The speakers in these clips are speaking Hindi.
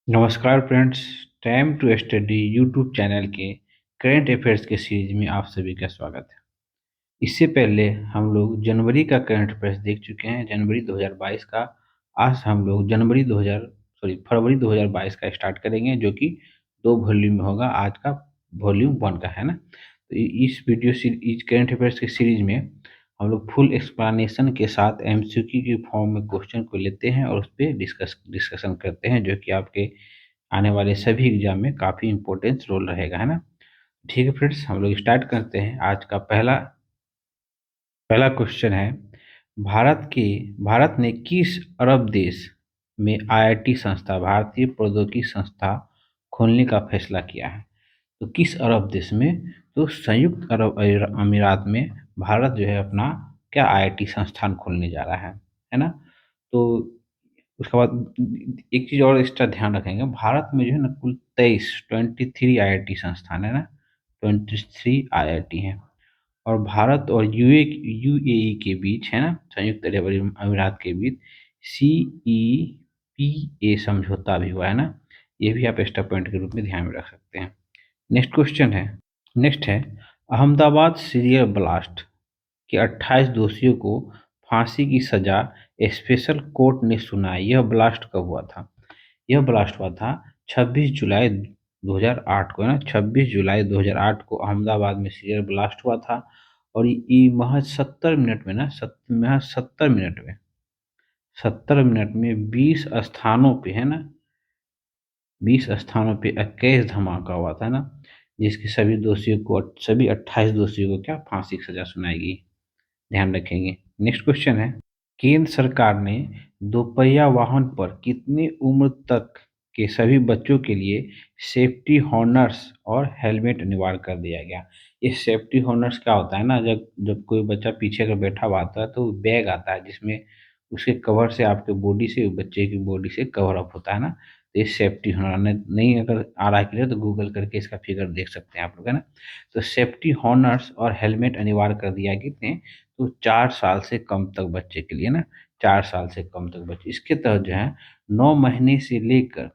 नमस्कार friends. Time to study YouTube channel के करेंट अफेयर्स के सीरीज में आप सभी का स्वागत है। इससे पहले हम लोग जनवरी का करंट अफेयर्स देख चुके हैं, जनवरी 2022 का। आज हम लोग फरवरी 2022 का स्टार्ट करेंगे, जो कि दो वॉल्यूम में होगा। आज का वॉल्यूम 1 का है ना। तो इस इस करंट अफेयर्स के सीरीज में हम लोग फुल एक्सप्लेनेशन के साथ एमसीक्यू के फॉर्म में क्वेश्चन को लेते हैं और उस पर डिस्कशन करते हैं, जो कि आपके आने वाले सभी एग्जाम में काफ़ी इंपॉर्टेंस रोल रहेगा, है ना। ठीक है फ्रेंड्स, हम लोग स्टार्ट करते हैं। आज का पहला पहला क्वेश्चन है, भारत ने किस अरब देश में आईआईटी संस्था, भारतीय प्रौद्योगिकी संस्था खोलने का फैसला किया है? तो किस अरब देश में? तो संयुक्त अरब अमीरात में भारत जो है अपना क्या आईआईटी संस्थान खोलने जा रहा है ना। तो उसके बाद एक चीज़ और एक्स्ट्रा ध्यान रखेंगे, भारत में जो है ना कुल 23 आईआईटी संस्थान है ना, 23 आईआईटी हैं। और भारत और यूएई के बीच है ना, संयुक्त अरब अमीरात के बीच CEPA समझौता भी हुआ है ना। ये भी आप एक्स्ट्रा पॉइंट के रूप में ध्यान में रख सकते हैं। नेक्स्ट क्वेश्चन है, नेक्स्ट है, अहमदाबाद सीरियल ब्लास्ट के 28 दोषियों को फांसी की सजा स्पेशल कोर्ट ने सुनाई। यह ब्लास्ट कब हुआ था? यह ब्लास्ट हुआ था 26 जुलाई 2008 को, है ना। 26 जुलाई 2008 को अहमदाबाद में सीरियल ब्लास्ट हुआ था। और ये महज 70 मिनट में ना, महज 70 मिनट में 20 स्थानों पे, है ना, 20 स्थानों पे 21 धमाका हुआ था ना, जिसके सभी 28 दोषियों को क्या फांसी की सजा सुनाई गई। ध्यान रखेंगे। नेक्स्ट क्वेश्चन है, केंद्र सरकार ने दोपहिया वाहन पर कितनी उम्र तक के सभी बच्चों के लिए सेफ्टी हॉर्नर्स और हेलमेट अनिवार्य कर दिया गया? ये सेफ्टी हॉर्नर्स क्या होता है ना, जब जब कोई बच्चा पीछे अगर बैठा हुआ आता है तो बैग आता है जिसमें उसके कवर से आपके बॉडी से, बच्चे की बॉडी से कवर अप होता है ना। तो ये सेफ्टी हॉर्नर नहीं अगर आ रहा है क्लियर तो गूगल करके इसका फिगर देख सकते हैं आप लोग, है ना। तो सेफ्टी हॉर्नर्स और हेलमेट अनिवार्य कर दिया कितने? तो 4 साल से कम तक बच्चे के लिए ना, 4 साल से कम तक बच्चे। इसके तहत जो है 9 महीने से लेकर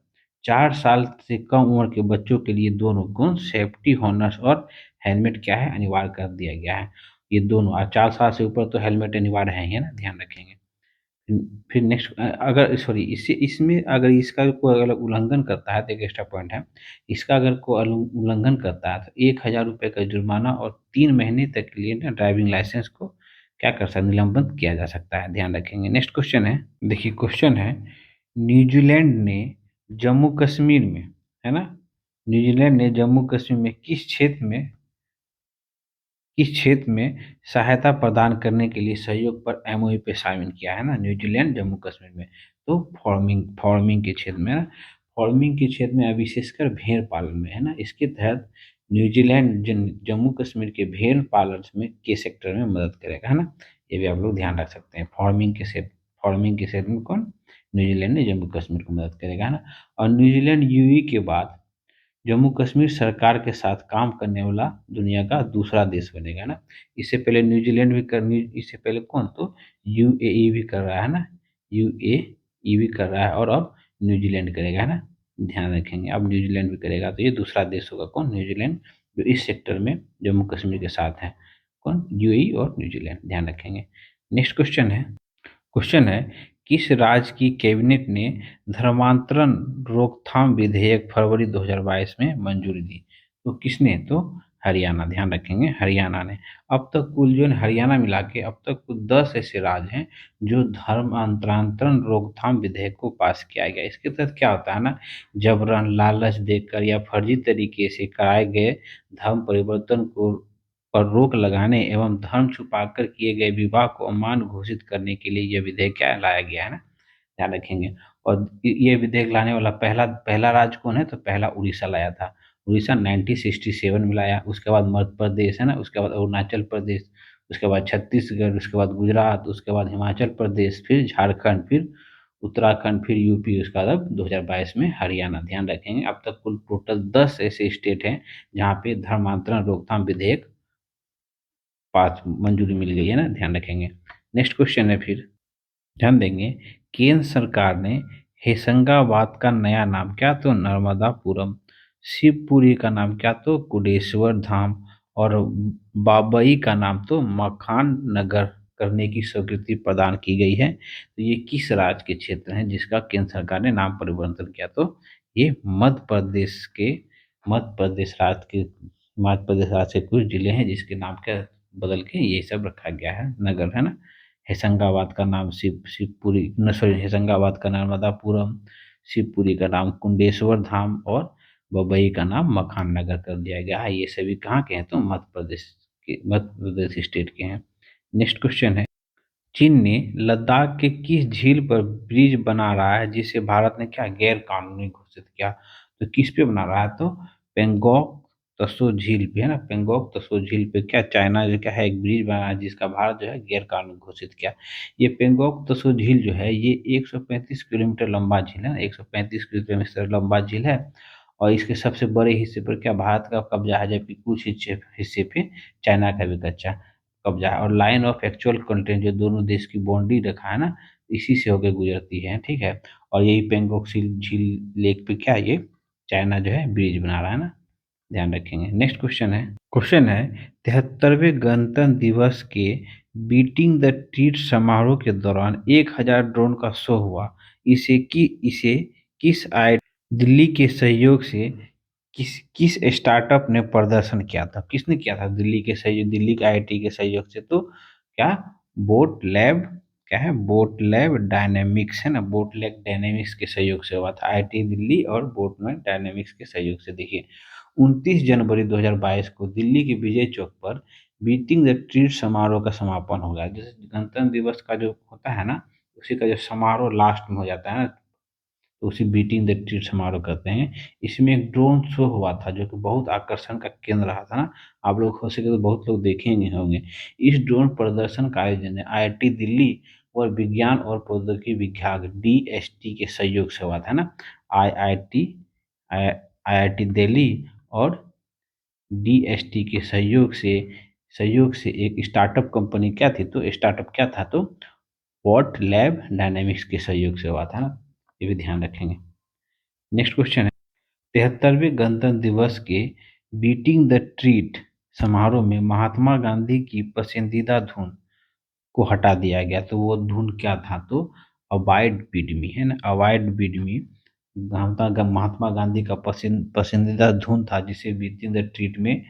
4 साल से कम उम्र के बच्चों के लिए दोनों गुण सेफ्टी हॉर्नर्स और हेलमेट क्या है, अनिवार्य कर दिया गया है। ये दोनों, और 4 साल से ऊपर तो हेलमेट अनिवार्य है ही, है ना, ध्यान रखेंगे। फिर नेक्स्ट, अगर सॉरी इससे इसमें अगर इसका कोई अगर उल्लंघन करता है तो एक एक्स्ट्रा पॉइंट है, इसका अगर कोई उल्लंघन करता है तो 1,000 रुपये का जुर्माना और 3 महीने तक के लिए ना ड्राइविंग लाइसेंस को क्या कर सकते, निलंबन किया जा सकता है। ध्यान रखेंगे। नेक्स्ट क्वेश्चन है, देखिए क्वेश्चन है, न्यूजीलैंड ने जम्मू कश्मीर में, है ना, न्यूजीलैंड ने जम्मू कश्मीर में किस क्षेत्र में सहायता प्रदान करने के लिए सहयोग पर एमओयू पे साइन किया है ना, न्यूजीलैंड जम्मू कश्मीर में? तो फार्मिंग के क्षेत्र में ना, फार्मिंग के क्षेत्र में विशेषकर भेड़ पालन में, है ना। इसके तहत न्यूजीलैंड जम्मू कश्मीर के भेड़ पालन में के सेक्टर में मदद करेगा, है ना। ये भी आप लोग ध्यान रख सकते हैं। फार्मिंग के क्षेत्र में कौन? न्यूजीलैंड ने जम्मू कश्मीर को मदद करेगा, है ना। और न्यूजीलैंड यूएई के बाद जम्मू कश्मीर सरकार के साथ काम करने वाला दुनिया का दूसरा देश बनेगा ना। इससे पहले कौन? तो यूएई भी कर रहा है ना, यूएई भी कर रहा है और अब न्यूजीलैंड करेगा, है ना। ध्यान रखेंगे, अब न्यूजीलैंड भी करेगा तो ये दूसरा देश होगा कौन? न्यूजीलैंड, जो इस सेक्टर में जम्मू कश्मीर के साथ है। कौन? यूएई और न्यूजीलैंड, ध्यान रखेंगे। नेक्स्ट क्वेश्चन है, किस राज्य की कैबिनेट ने धर्मांतरण रोकथाम विधेयक फरवरी 2022 में मंजूरी दी? तो किसने? तो हरियाणा, ध्यान रखेंगे, हरियाणा ने। अब तक कुल जो है हरियाणा मिला के अब तक कुल 10 ऐसे राज्य हैं जो धर्मांतरण रोकथाम विधेयक को पास किया गया। इसके तहत क्या होता है ना, जबरन, लालच देकर या फर्जी तरीके से कराए गए धर्म परिवर्तन को पर रोक लगाने एवं धर्म छुपाकर किए गए विवाह को अमान्य घोषित करने के लिए यह विधेयक क्या लाया गया है ना, ध्यान रखेंगे। और ये विधेयक लाने वाला पहला पहला राज्य कौन है? तो पहला उड़ीसा लाया था। उड़ीसा 1967 में लाया। उसके बाद मध्य प्रदेश, है ना, उसके बाद अरुणाचल प्रदेश, उसके बाद छत्तीसगढ़, उसके बाद गुजरात, उसके बाद हिमाचल प्रदेश, फिर झारखंड, फिर उत्तराखंड, फिर यूपी, उसके बाद अब 2022 में हरियाणा। ध्यान रखेंगे, अब तक कुल टोटल 10 ऐसे स्टेट हैं जहाँ पे धर्मांतरण रोकथाम विधेयक पास मंजूरी मिल गई है ना, ध्यान रखेंगे। नेक्स्ट क्वेश्चन है फिर, ध्यान देंगे, केंद्र सरकार ने होशंगाबाद का नया नाम क्या? तो नर्मदापुरम। शिवपुरी का नाम क्या? तो कुडेश्वर धाम। और बाबई का नाम तो मखान नगर करने की स्वीकृति प्रदान की गई है। तो ये किस राज्य के क्षेत्र हैं जिसका केंद्र सरकार ने नाम परिवर्तन किया? तो ये मध्य प्रदेश राज्य के मध्य प्रदेश राज्य के कुछ जिले हैं जिसके नाम के बदल के ये सब रखा गया है, नगर है ना। होशंगाबाद का नाम शिवपुरी न सॉरी होशंगाबाद का नर्मदापुरम, शिवपुरी का नाम कुंडेश्वर धाम और बबई का नाम मखान नगर कर दिया गया है। ये सभी कहाँ के हैं? तो मध्य प्रदेश स्टेट के हैं। नेक्स्ट क्वेश्चन है, चीन ने लद्दाख के किस झील पर ब्रिज बना रहा है जिसे भारत ने क्या गैर कानूनी घोषित किया? तो किस पे बना रहा है? तो पेंगोंग तसो झील पे है ना। पेंगोंग तसो झील पे क्या चाइना जो क्या है एक ब्रिज बना है जिसका भारत जो है गैर कानूनी घोषित किया। ये पेंगोंग तसो झील जो है ये 135 किलोमीटर लंबा झील है, 135 किलोमीटर लंबा झील है। और इसके सबसे बड़े हिस्से पर क्या भारत का कब्जा है, जबकि कुछ हिस्से हिस्से पे चाइना का भी कच्चा कब्जा है। और लाइन ऑफ एक्चुअल कंटेंट जो दोनों देश की बाउंड्री रेखा है ना, इसी से होकर गुजरती है, ठीक है। और यही पेंगोंग झील झील लेक पे क्या ये चाइना जो है ब्रिज बना रहा है ना, ध्यान रखेंगे। नेक्स्ट क्वेश्चन है 73वें गणतंत्र दिवस के बीटिंग द ट्रीट समारोह के दौरान 1000 ड्रोन का शो हुआ। इसे किस आई दिल्ली के सहयोग से किस किस स्टार्टअप ने प्रदर्शन किया था? किसने किया था? दिल्ली के आईआईटी के सहयोग से। तो क्या बोट लैब क्या है? बोट लैब डायनेमिक्स है ना, बोट लैब डायनेमिक्स के सहयोग से हुआ था। आईआईटी दिल्ली और बोट लैब डायनेमिक्स के सहयोग से। देखिए 29 जनवरी 2022 को दिल्ली के विजय चौक पर बीटिंग द ट्रीट समारोह का समापन होगा। जैसे गणतंत्र दिवस का जो होता है ना, उसी का जो समारोह लास्ट में हो जाता है ना, तो उसे बीटिंग द ट्रीट समारोह कहते हैं। इसमें एक ड्रोन शो हुआ था जो कि बहुत आकर्षण का केंद्र रहा था ना। आप लोग हो सके तो बहुत लोग देखेंगे होंगे। इस ड्रोन प्रदर्शन का आयोजन आईआईटी दिल्ली और विज्ञान और प्रौद्योगिकी विभाग डीएसटी के सहयोग से हुआ था ना। आईआईटी आईआईटी दिल्ली और डीएसटी के सहयोग से एक स्टार्टअप कंपनी क्या थी? तो स्टार्टअप क्या था? तो वॉट लैब डायनेमिक्स के सहयोग से हुआ था ना, ये भी ध्यान रखेंगे। नेक्स्ट क्वेश्चन है 73वें गणतंत्र दिवस के बीटिंग द ट्रीट समारोह में महात्मा गांधी की पसंदीदा धुन को हटा दिया गया। तो वो धुन क्या था? तो अवॉइड विद मी है ना, avoid with me Mahatma Gandhi का पसंदीदा धुन था जिसे बीटिंग द ट्रीट में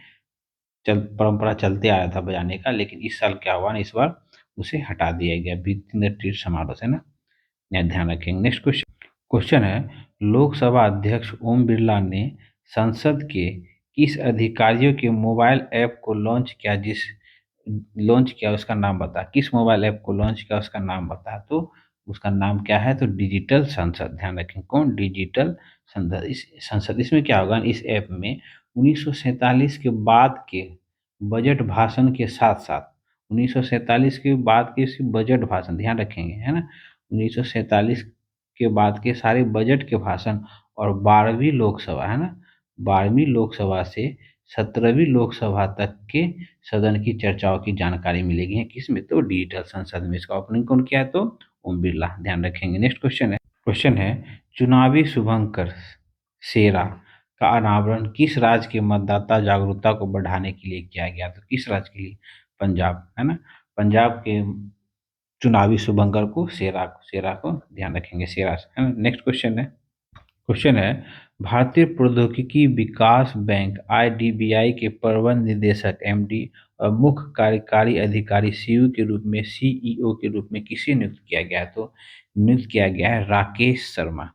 परंपरा चलते आया था बजाने का। लेकिन इस साल क्या हुआ ना, इस बार उसे हटा दिया गया बीटिंग द ट्रीट समारोह से ना, यह ध्यान रखेंगे। नेक्स्ट क्वेश्चन है लोकसभा अध्यक्ष ओम बिरला ने संसद के किस अधिकारियों के मोबाइल ऐप को लॉन्च किया उसका नाम बता। किस मोबाइल ऐप को लॉन्च किया उसका नाम बता। तो उसका नाम क्या है? तो डिजिटल संसद। ध्यान रखें, कौन? डिजिटल संसद। इसमें क्या होगा, इस ऐप में 1947 के बाद के बजट भाषण के साथ साथ 1947 के बाद के बजट भाषण ध्यान रखेंगे है ना, 1947 के बाद के सारे बजट के भाषण और 12वीं लोकसभा है ना, 12वीं लोकसभा से 17वीं लोकसभा तक के सदन की चर्चाओं की जानकारी मिलेगी है किसमें? तो डिजिटल संसद में। इसका ओपनिंग कौन किया है? तो ओम बिरला। ध्यान रखेंगे। नेक्स्ट क्वेश्चन है चुनावी शुभंकर शेरा का अनावरण किस राज्य के मतदाता जागरूकता को बढ़ाने के लिए किया गया? तो किस राज्य के लिए? पंजाब है ना, पंजाब के चुनावी शुभंकर को शेरा को ध्यान रखेंगे, शेरा है ना। नेक्स्ट क्वेश्चन है भारतीय प्रौद्योगिकी विकास बैंक आईडीबीआई के प्रबंध निदेशक एमडी और मुख्य कार्यकारी अधिकारी सीयू के रूप में सीईओ के रूप में किसे नियुक्त किया गया? तो नियुक्त किया गया है राकेश शर्मा।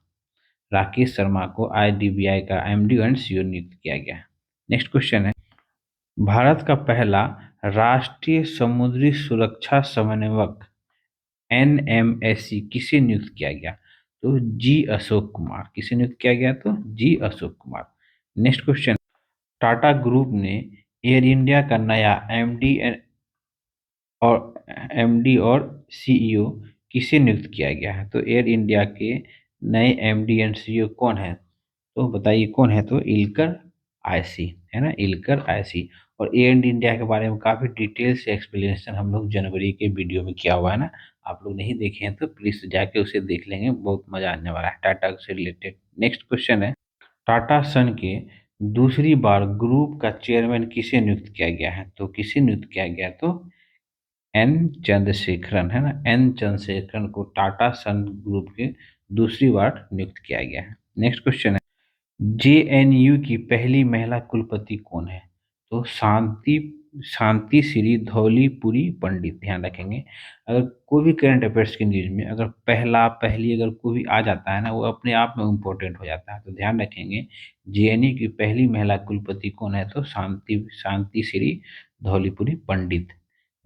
राकेश शर्मा को आईडीबीआई का एमडी एंड सीईओ नियुक्त किया गया है। नेक्स्ट क्वेश्चन है भारत का पहला राष्ट्रीय समुद्री सुरक्षा समन्वयक एनएमएससी किसे नियुक्त किया गया? तो जी अशोक कुमार। किसे नियुक्त किया गया? तो जी Ashok Kumar. Next question Tata group ने एयर इंडिया का नया एमडी और सीईओ किसे नियुक्त किया गया है? तो एयर इंडिया के नए एमडी एंड सीईओ कौन है? तो बताइए कौन है? तो इलकर आईसी है ना, इलकर आईसी। और एयर इंडिया के बारे में काफ़ी डिटेल से एक्सप्लेनेशन हम लोग जनवरी के वीडियो में किया हुआ है ना, आप लोग नहीं देखे हैं तो प्लीज जाके उसे देख लेंगे, बहुत मजा आने वाला है टाटा से रिलेटेड। नेक्स्ट क्वेश्चन है, टाटा सन के दूसरी बार ग्रुप का चेयरमैन किसे नियुक्त किया गया है? तो किसे नियुक्त किया गया? तो एन चंद्रशेखरन, है ना, एन चंद्रशेखरन को टाटा सन ग्रुप के दूसरी बार नियुक्त किया गया है। नेक्स्ट क्वेश्चन है, जेएनयू की पहली महिला कुलपति कौन है? तो शांति शांति श्री धौलीपुरी पंडित। ध्यान रखेंगे, अगर कोई भी करंट अफेयर्स की न्यूज में अगर पहला पहली अगर कोई भी आ जाता है ना, वो अपने आप में इम्पोर्टेंट हो जाता है। तो ध्यान रखेंगे, जेएनयू की पहली महिला कुलपति कौन है? तो शांति शांति श्री धौलीपुरी पंडित।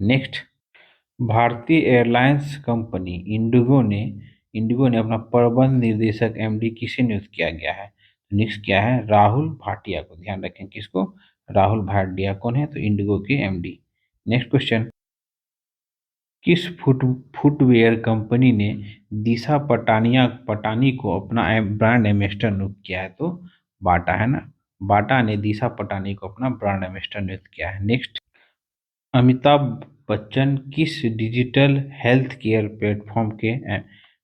नेक्स्ट, भारतीय एयरलाइंस कंपनी इंडिगो ने अपना प्रबंध निर्देशक एमडी किसे नियुक्त किया गया है? नियुक्त किया है राहुल भाटिया को। ध्यान रखें, किसको? राहुल भाटिया कौन है? तो इंडिगो के एमडी। नेक्स्ट क्वेश्चन, किस फुटवेयर कंपनी ने दिशा पटानी को अपना ब्रांड एम्बेसडर नियुक्त किया है? तो बाटा, है ना, बाटा ने दिशा पटानी को अपना ब्रांड एम्बेसडर नियुक्त किया है। नेक्स्ट, अमिताभ बच्चन किस डिजिटल हेल्थ केयर प्लेटफॉर्म के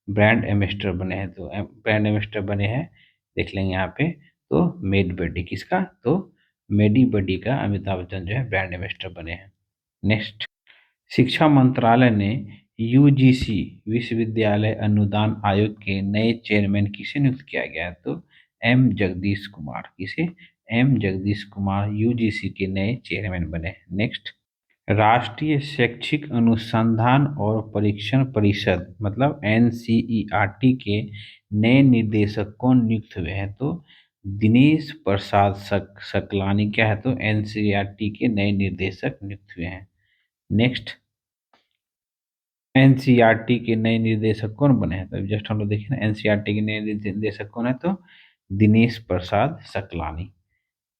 ब्रांड एम्बेसडर बने हैं? तो ब्रांड एम्बेसडर बने हैं, देख लेंगे यहाँ पे, तो मेड बडी। किसका? तो मेडी बडी का अमिताभ बच्चन जो है ब्रांड एम्बेसडर बने हैं। नेक्स्ट, शिक्षा मंत्रालय ने यूजीसी विश्वविद्यालय अनुदान आयोग के नए चेयरमैन किसे नियुक्त किया गया है? तो एम जगदीश कुमार। किसे? एम जगदीश कुमार यूजीसी के नए चेयरमैन बने। नेक्स्ट, राष्ट्रीय शैक्षिक अनुसंधान और परीक्षण परिषद मतलब एनसीईआरटी के नए निदेशक कौन नियुक्त हुए हैं? तो दिनेश प्रसाद सकलानी क्या है? तो एनसीईआरटी के नए निर्देशक नियुक्त हुए हैं। नेक्स्ट, एनसीईआरटी के नए निर्देशक कौन बने हैं? तो जस्ट हम लोग देखें ना, एनसीईआरटी के नए निर्देशक कौन है? तो दिनेश प्रसाद सकलानी।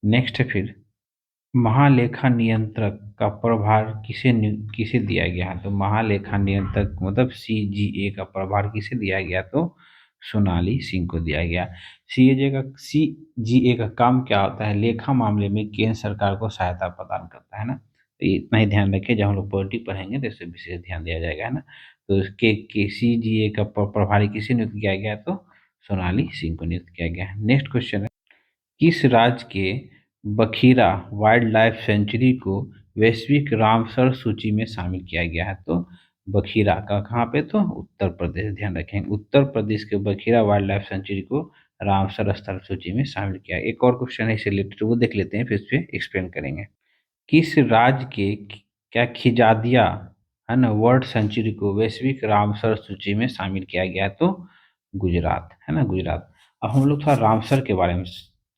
नेक्स्ट है फिर, महालेखा नियंत्रक का प्रभार किसे दिया गया है? तो महालेखा नियंत्रक मतलब सीजीए का प्रभार किसे दिया गया? तो सोनाली सिंह को दिया गया। सीजीए का काम क्या होता है? लेखा मामले में केंद्र सरकार को सहायता प्रदान करता है ना। तो ये इतना ही ध्यान रखिए, जब हम लोग पॉलिटिक पढ़ेंगे तो इस पे विशेष ध्यान दिया जाएगा, है ना। तो इसके सीजीए का प्रभारी किसे नियुक्त किया गया? तो सोनाली सिंह को नियुक्त किया गया है। नेक्स्ट क्वेश्चन है, किस राज्य के बखीरा वाइल्ड लाइफ सेंचुरी को वैश्विक रामसर सूची में शामिल किया गया है? तो बखीरा का कहाँ पे? तो उत्तर प्रदेश। ध्यान रखें, उत्तर प्रदेश के बखीरा वाइल्ड लाइफ सेंचुरी को रामसर स्थल सूची में शामिल किया। एक और क्वेश्चन है इससे रिलेटेड, वो देख लेते हैं, फिर इस पे एक्सप्लेन करेंगे। किस राज्य के क्या खिजादिया, है ना, वर्ल्ड सेंचुरी को वैश्विक रामसर सूची में शामिल किया गया? तो गुजरात, है ना, गुजरात। अब हम लोग थोड़ा रामसर के बारे में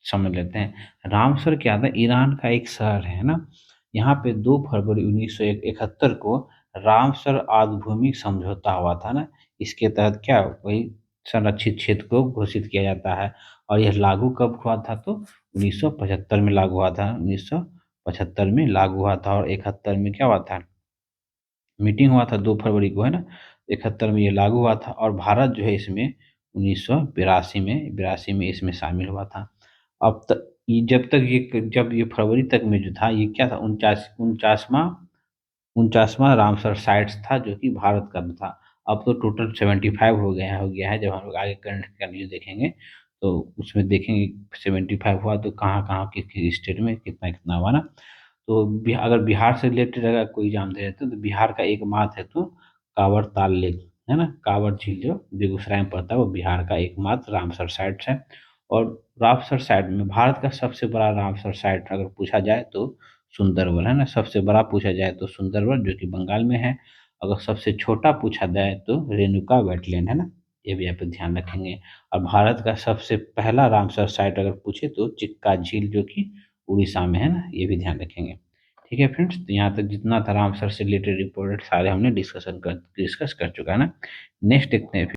समझ लेते हैं। रामसर क्या था? ईरान का एक शहर है ना। यहाँ पे 2 फरवरी 1971 को रामसर आधभूमि समझौता हुआ था ना। इसके तहत क्या वही संरक्षित क्षेत्र को घोषित किया जाता है। और यह लागू कब हुआ था? तो 1975 में लागू हुआ था। 1975 में लागू हुआ था और 71 में क्या हुआ था? मीटिंग हुआ था 2 फरवरी को, है ना। 71 में ये लागू हुआ था और भारत जो है इसमें 1982 में इसमें शामिल हुआ था। अब तक जब ये फरवरी तक में जो था, ये क्या था? 49वां रामसर साइट्स था जो कि भारत का था। अब तो टोटल 75 हो गया है। जब हम लोग आगे करंट का न्यूज़ देखेंगे तो उसमें देखेंगे 75 हुआ तो कहाँ कहाँ किस किस स्टेट में कितना कितना हुआ ना। तो अगर बिहार से रिलेटेड अगर कोई एग्जाम दे रहे थे तो बिहार का एकमात्र है तो कांवर ताल लेक, है ना, कांवर झील जो बेगूसराय में पड़ता है, वो बिहार का एकमात्र रामसर साइट है। और रामसर साइट में भारत का सबसे बड़ा रामसर साइट अगर पूछा जाए तो सुंदरबन, है ना, सबसे बड़ा पूछा जाए तो सुंदरबन जो कि बंगाल में है। अगर सबसे छोटा पूछा जाए तो रेणुका वेटलैंड, है ना, ये भी आप ध्यान रखेंगे। और भारत का सबसे पहला रामसर साइट अगर पूछे तो चिक्का झील जो कि उड़ीसा में है ना, ये भी ध्यान रखेंगे। ठीक है फ्रेंड्स, तो यहाँ तक जितना था रामसर से रिलेटेड रिपोर्टेड सारे हमने डिस्कस कर चुका है ना। नेक्स्ट देखते हैं,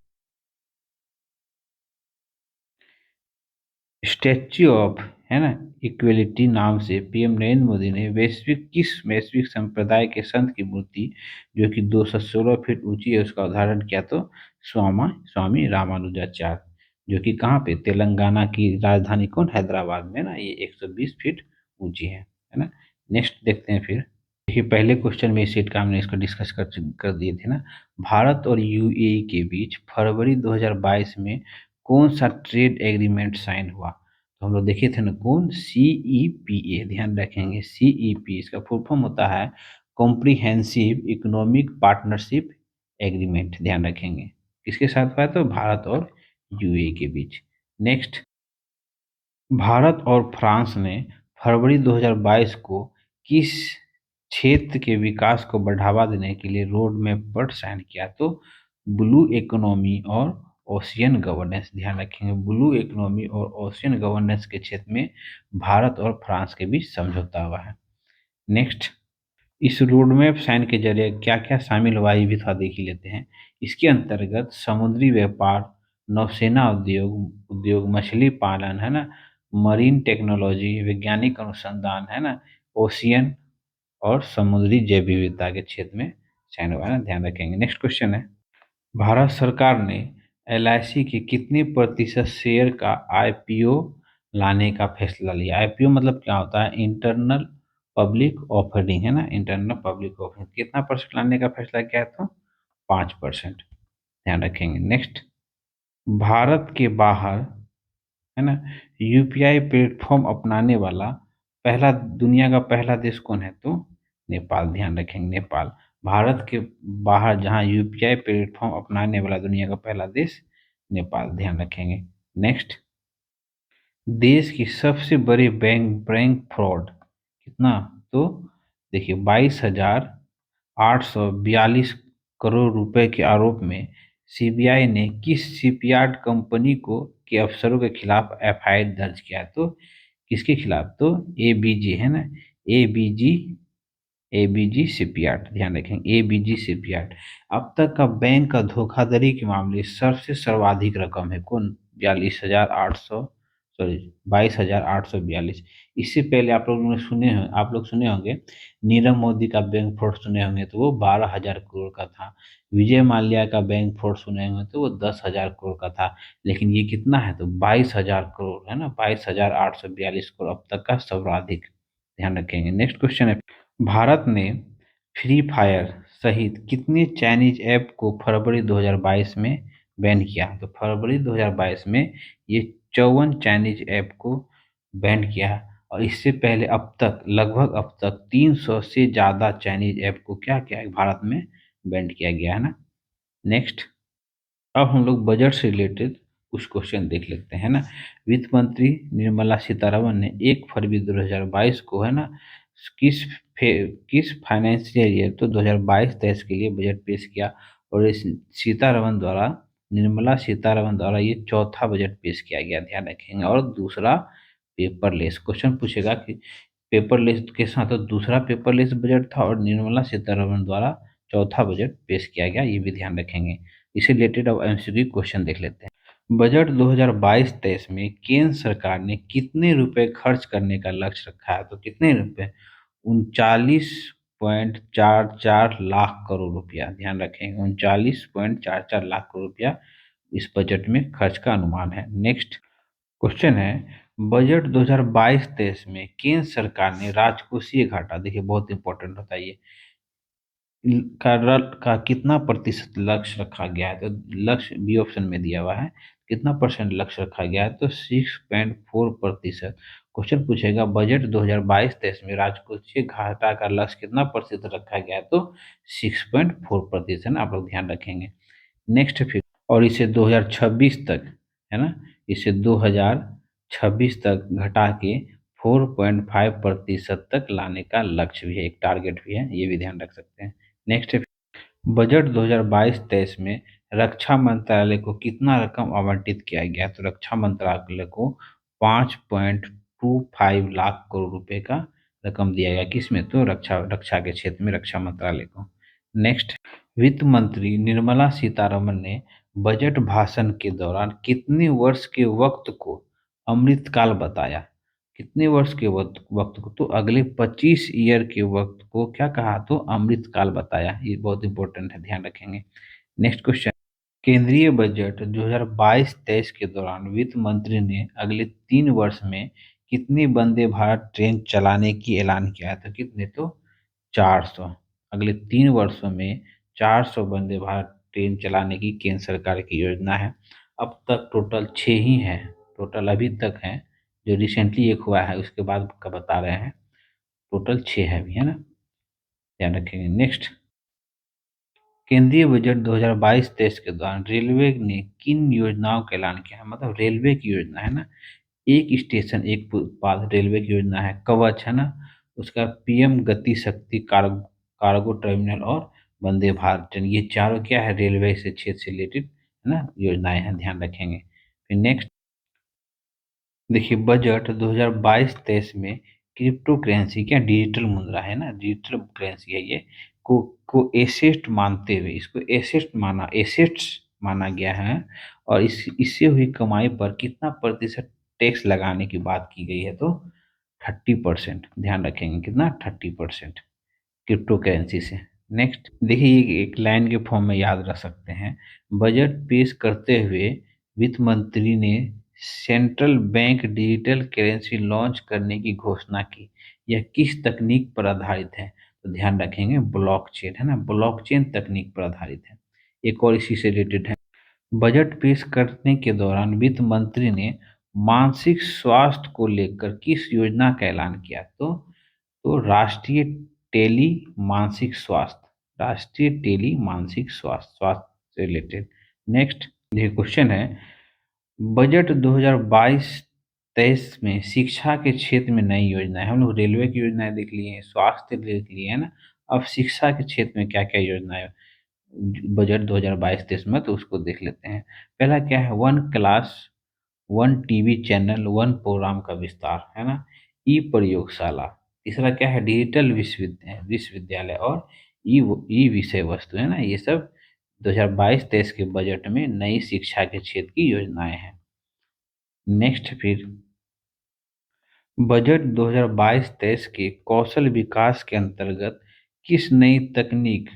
स्टैच्यू ऑफ, है ना, इक्वलिटी नाम से पीएम नरेंद्र मोदी ने वैश्विक संप्रदाय के संत की मूर्ति जो कि 216 फीट ऊंची है उसका उदाहरण किया। तो स्वामी रामानुजाचार्य जो कि कहाँ पे? तेलंगाना की राजधानी कौन? हैदराबाद में ना। ये 120 फीट ऊंची है ना। नेक्स्ट देखते हैं फिर, देखिए पहले क्वेश्चन में इस सेट का हमने इसको डिस्कस कर दिए थे ना। भारत और यूएई के बीच फरवरी 2022 में कौन सा ट्रेड एग्रीमेंट साइन हुआ? तो हम लोग देखे थे ना, कौन? सीईपीए, ध्यान रखेंगे। सीईपी इसका फुल फॉर्म होता है कॉम्प्रिहेंसिव इकोनॉमिक पार्टनरशिप एग्रीमेंट, ध्यान रखेंगे। किसके साथ हुआ? तो भारत और यूएई के बीच। नेक्स्ट, भारत और फ्रांस ने फरवरी 2022 को किस क्षेत्र के विकास को बढ़ावा देने के लिए रोड मैप पर साइन किया? तो ब्लू इकोनॉमी और ओशियन गवर्नेंस, ध्यान रखेंगे। ब्लू इकोनॉमी और ओशियन गवर्नेंस के क्षेत्र में भारत और फ्रांस के बीच समझौता हुआ है। नेक्स्ट, इस रोडमैप साइन के जरिए क्या क्या शामिल हुआ ये भी थोड़ा देख ही लेते हैं। इसके अंतर्गत समुद्री व्यापार, नौसेना उद्योग, मछली पालन, है ना, मरीन टेक्नोलॉजी, वैज्ञानिक अनुसंधान, है ना, ओशियन और समुद्री जैव विविधता के क्षेत्र में साइन हुआ है ना, ध्यान रखेंगे। नेक्स्ट क्वेश्चन है, भारत सरकार ने एलआईसी के कितने प्रतिशत शेयर का आईपीओ लाने का फैसला लिया? आईपीओ मतलब क्या होता है? इंटरनल पब्लिक ऑफरिंग, है ना, इंटरनल पब्लिक ऑफरिंग। कितना परसेंट लाने का फैसला किया है? तो 5%, ध्यान रखेंगे। नेक्स्ट, भारत के बाहर, है ना, यूपीआई प्लेटफॉर्म अपनाने वाला पहला, दुनिया का पहला देश कौन है? तो नेपाल, ध्यान रखेंगे, नेपाल। भारत के बाहर जहां यूपीआई प्लेटफॉर्म अपनाने वाला दुनिया का पहला देश नेपाल, ध्यान रखेंगे। नेक्स्ट, देश की सबसे बड़ी बैंक फ्रॉड कितना? तो देखिए 22,842 करोड़ रुपए के आरोप में सीबीआई ने किस शिपयार्ड कंपनी को के अफसरों के खिलाफ एफआईआर दर्ज किया? तो किसके खिलाफ? तो एबीजी, है ना, एबीजी, एबीजी शिपयार्ड, ध्यान रखेंगे, एबीजी शिपयार्ड। अब तक का बैंक का धोखाधड़ी के मामले सबसे सर्वाधिक रकम है कौन? 42,800, सॉरी 22,842। इससे पहले आप लोग सुने होंगे नीरव मोदी का बैंक फ्रॉड सुने होंगे, तो वो 12,000 करोड़ का था। विजय माल्या का बैंक फ्रॉड सुने होंगे तो वो 10,000 करोड़ का था। लेकिन ये कितना है? तो 22,000 करोड़, है ना, 22,842 करोड़ अब तक का सर्वाधिक, ध्यान रखेंगे। नेक्स्ट क्वेश्चन है, भारत ने फ्री फायर सहित कितने चाइनीज ऐप को फरवरी 2022 में बैन किया? तो फरवरी 2022 में ये 54 चाइनीज ऐप को बैन किया। और इससे पहले अब तक 300 से ज़्यादा चाइनीज ऐप को क्या किया है? भारत में बैन किया गया, है ना। नेक्स्ट, अब हम लोग बजट से रिलेटेड कुछ क्वेश्चन देख लेते हैं ना। वित्त मंत्री निर्मला सीतारमन ने 1 फरवरी 2022 को, है ना, किस किस फाइनेंशियल ईयर तो 2022-23 के लिए बजट पेश किया। और इस निर्मला सीतारमन द्वारा ये चौथा बजट पेश किया गया, ध्यान रखेंगे। और दूसरा पेपरलेस, क्वेश्चन पूछेगा कि पेपरलेस के साथ तो दूसरा पेपरलेस बजट था, और निर्मला सीतारमन द्वारा चौथा बजट पेश किया गया, ये भी ध्यान रखेंगे। इससे रिलेटेड अब एमसीक्यू क्वेश्चन देख लेते हैं। बजट 2022-23 में केंद्र सरकार ने कितने रुपए खर्च करने का लक्ष्य रखा है? तो कितने रुपए? 39.44 लाख करोड़ रुपया, ध्यान रखेंगे, 39.44 लाख करोड़ रुपया इस बजट में खर्च का अनुमान है। नेक्स्ट क्वेश्चन है, बजट 2022-23 में केंद्र सरकार ने राजकोषीय घाटा, देखिए बहुत इंपॉर्टेंट होता है ये, का कितना प्रतिशत लक्ष्य रखा गया है? तो लक्ष्य बी ऑप्शन में दिया हुआ है, कितना परसेंट लक्ष्य रखा गया है? तो 6.4%। क्वेश्चन पूछेगा बजट 2022-23 में राजकोषीय घाटा का लक्ष्य कितना प्रतिशत रखा गया है? तो 6.4% है ना, आप लोग ध्यान रखेंगे। नेक्स्ट फिर, और इसे 2026 तक, है ना, इसे 2026 तक घटा के 4.5% तक लाने का लक्ष्य भी है, एक टारगेट भी है, ये भी ध्यान रख सकते हैं। नेक्स्ट, बजट 2022-23 में रक्षा मंत्रालय को कितना रकम आवंटित किया गया? तो रक्षा मंत्रालय को 5.25 लाख करोड़ रुपए का रकम दिया गया, किसमें? तो रक्षा रक्षा के क्षेत्र में रक्षा मंत्रालय को। नेक्स्ट, वित्त मंत्री निर्मला सीतारमन ने बजट भाषण के दौरान कितने वर्ष के वक्त को अमृतकाल बताया? कितने वर्ष के वक्त को? तो अगले 25 ईयर के वक्त को क्या कहा? तो अमृतकाल बताया, ये बहुत इंपॉर्टेंट है, ध्यान रखेंगे। नेक्स्ट क्वेश्चन, केंद्रीय बजट 2022-23 के दौरान वित्त मंत्री ने अगले 3 वर्ष में कितनी वंदे भारत ट्रेन चलाने की ऐलान किया है? तो कितने? तो 400। अगले 3 वर्षों में 400 वंदे भारत ट्रेन चलाने की केंद्र सरकार की योजना है। अब तक टोटल 6 ही हैं, टोटल अभी तक हैं, जो रिसेंटली एक हुआ है उसके बाद का बता रहे हैं। टोटल 6 है अभी, है ना, ध्यान रखेंगे। नेक्स्ट, केंद्रीय बजट 2022-23 के दौरान रेलवे ने किन योजनाओं का ऐलान किया है? मतलब रेलवे की योजना है ना, एक स्टेशन एक उत्पाद रेलवे की योजना है, कवच है ना, उसका पीएम गति शक्ति कार्गो कार्गो टर्मिनल और वंदे भारत ट्रेन, ये चारों क्या है, रेलवे से क्षेत्र से रिलेटेड है ना योजनाएं हैं, ध्यान रखेंगे। फिर नेक्स्ट देखिए, बजट 2022-23 में क्रिप्टो करेंसी, क्या डिजिटल मुद्रा है ना, डिजिटल करेंसी है ये, को एसेट मानते हुए, इसको एसेट्स माना गया है। और इससे हुई कमाई पर कितना प्रतिशत टैक्स लगाने की बात की गई है, तो 30%, ध्यान रखेंगे, कितना, 30% क्रिप्टो करेंसी से। नेक्स्ट देखिए, ये एक लाइन के फॉर्म में याद रख सकते हैं। बजट पेश करते हुए वित्त मंत्री ने central bank digital currency launch करने की घोषणा की। यह किस तकनीक पर आधारित है? तो ध्यान रखेंगे, ब्लॉकचेन है ना, ब्लॉकचेन तकनीक पर आधारित है। एक और इसी से रिलेटेड है। बजट पेश करने के दौरान वित्त मंत्री ने मानसिक स्वास्थ्य को लेकर किस योजना का ऐलान किया? तो राष्ट्रीय टेली मानसिक स्वास्थ्य, राष्ट्रीय टेली मानसिक स्वास्थ्य, स्वास्थ्य से रिलेटेड। नेक्स्ट ये क्वेश्चन है, बजट 2022-23 में शिक्षा के क्षेत्र में नई योजना है। हम लोग रेलवे की योजनाएं देख लिए हैं, स्वास्थ्य देख लिए है ना, अब शिक्षा के क्षेत्र में क्या क्या योजना है बजट 2022-23 में, तो उसको देख लेते हैं। पहला क्या है, one class one TV channel one programme का विस्तार है ना, ई प्रयोगशाला। तीसरा क्या है, डिजिटल विश्वविद्यालय और ई ई विषय वस्तु है ना, ये सब 2022-23 के बजट में नई शिक्षा के क्षेत्र की योजनाएं हैं। नेक्स्ट फिर, बजट 2022-23 के कौशल विकास के अंतर्गत किस नई तकनीक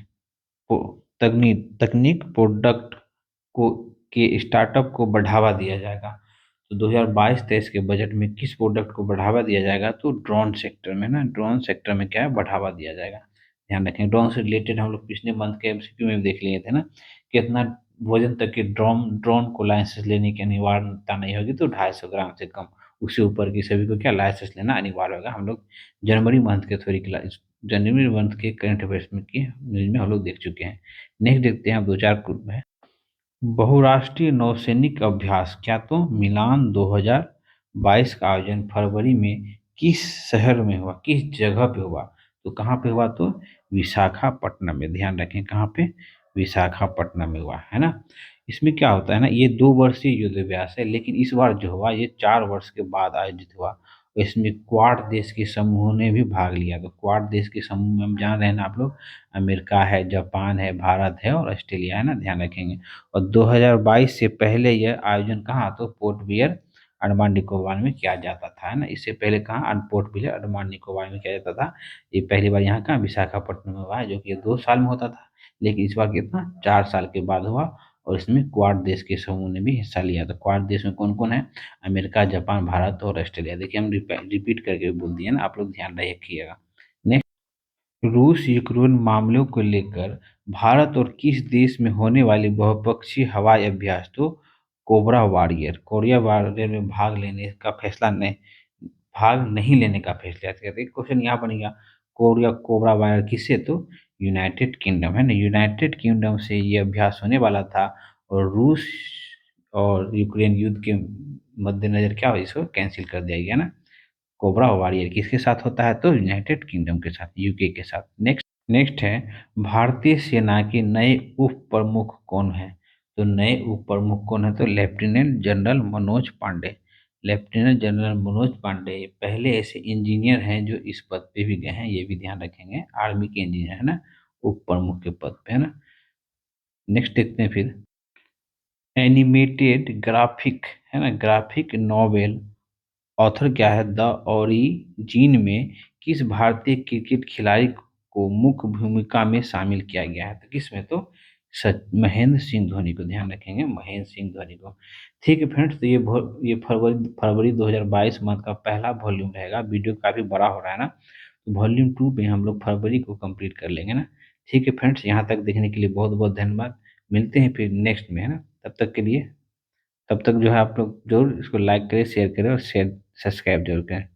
प्रोडक्ट को के स्टार्टअप को बढ़ावा दिया जाएगा? तो 2022-23 के बजट में किस प्रोडक्ट को बढ़ावा दिया जाएगा? तो ड्रोन सेक्टर में ना, ड्रोन सेक्टर में क्या है, बढ़ावा दिया जाएगा। ध्यान रखें, ड्रोन से रिलेटेड हम लोग पिछले मंथ के एमसीक्यू में भी देख लिए थे ना, कितना वजन तक के ड्रोन ड्रोन को लाइसेंस लेने की अनिवार्यता नहीं होगी, तो 250 ग्राम से कम, उससे ऊपर की सभी को क्या लाइसेंस लेना अनिवार्य होगा। हम लोग जनवरी मंथ के थोड़ी क्लास, जनवरी मंथ के करंट अफेयर्स में की न्यूज में हम लोग देख चुके हैं। नेक्स्ट देखते हैं, अब दो चार ग्रुप है। बहुराष्ट्रीय नौसैनिक अभ्यास, क्या तो मिलान 2022 का आयोजन फरवरी में किस शहर में हुआ, किस जगह पे हुआ? तो कहाँ पे हुआ? तो विशाखापट्टनम में, ध्यान रखें, कहाँ पे, विशाखापट्टनम में हुआ है ना। इसमें क्या होता है ना, ये 2 वर्षीय युद्ध अभ्यास है, लेकिन इस बार जो हुआ ये 4 वर्ष के बाद आयोजित हुआ। इसमें क्वाड देश के समूहों ने भी भाग लिया। तो क्वाड देश के समूह में हम जान रहे हैं ना आप लोग, अमेरिका है, जापान है, भारत है और ऑस्ट्रेलिया है ना, ध्यान रखेंगे। और 2022 से पहले यह आयोजन कहाँ, तो पोर्ट ब्लेयर, अंडमान निकोबार में किया जाता था, है ना। इससे पहले कहाँ, पोर्ट ब्लेयर, अंडमान निकोबार में किया जाता था। ये पहली बार यहाँ कहाँ, विशाखापट्टनम में हुआ है, जो कि ये 2 साल में होता था, लेकिन इस बार कितना, 4 साल के बाद हुआ। और इसमें क्वाड देश के समूह ने भी हिस्सा लिया। तो क्वाड देश में कौन कौन है, अमेरिका, जापान, भारत और ऑस्ट्रेलिया। देखिए हम रिपीट करके बोल दिए ना, आप लोग ध्यान रखिएगा। रूस यूक्रेन मामलों को लेकर भारत और किस देश में होने वाली बहुपक्षीय हवाई अभ्यास, तो कोरिया वॉरियर में भाग नहीं लेने का फैसला किया। तो एक क्वेश्चन यहाँ बनेगा, कोरिया कोबरा वायर किससे, तो यूनाइटेड किंगडम है ना, यूनाइटेड किंगडम से ये अभ्यास होने वाला था। और रूस और यूक्रेन युद्ध के मद्देनजर क्या हुआ, इसको कैंसिल कर दिया गया ना। कोबरा वॉरियर किसके साथ होता है, तो यूनाइटेड किंगडम के साथ, यूके के साथ। नेक्स्ट है, भारतीय सेना के नए उप प्रमुख कौन है? तो नए उप प्रमुख कौन है, तो lieutenant general Manoj Pande. Lieutenant general Manoj Pande पहले ऐसे इंजीनियर हैं जो इस पद पे भी गए हैं, ये भी ध्यान रखेंगे, आर्मी के इंजीनियर है ना, उप प्रमुख के पद पे, है ना। नेक्स्ट देखते हैं फिर, एनिमेटेड ग्राफिक है ना, ग्राफिक नॉवेल ऑथर क्या है, द ओरिजिन में किस भारतीय क्रिकेट खिलाड़ी को मुख्य भूमिका में शामिल किया गया है? तो किसमें, तो महेंद्र सिंह धोनी को, ध्यान रखेंगे, महेंद्र सिंह धोनी को। ठीक है फ्रेंड्स, तो ये फरवरी फरवरी 2022 मंथ का पहला वॉल्यूम रहेगा। वीडियो काफ़ी बड़ा हो रहा है ना, तो वॉल्यूम 2 में हम लोग फरवरी को कंप्लीट कर लेंगे ना। ठीक है फ्रेंड्स, यहाँ तक देखने के लिए बहुत बहुत धन्यवाद। मिलते हैं फिर नेक्स्ट में, है ना। तब तक के लिए, तब तक जो है आप लोग जरूर इसको लाइक करें, शेयर करें और शेयर सब्सक्राइब जरूर करें।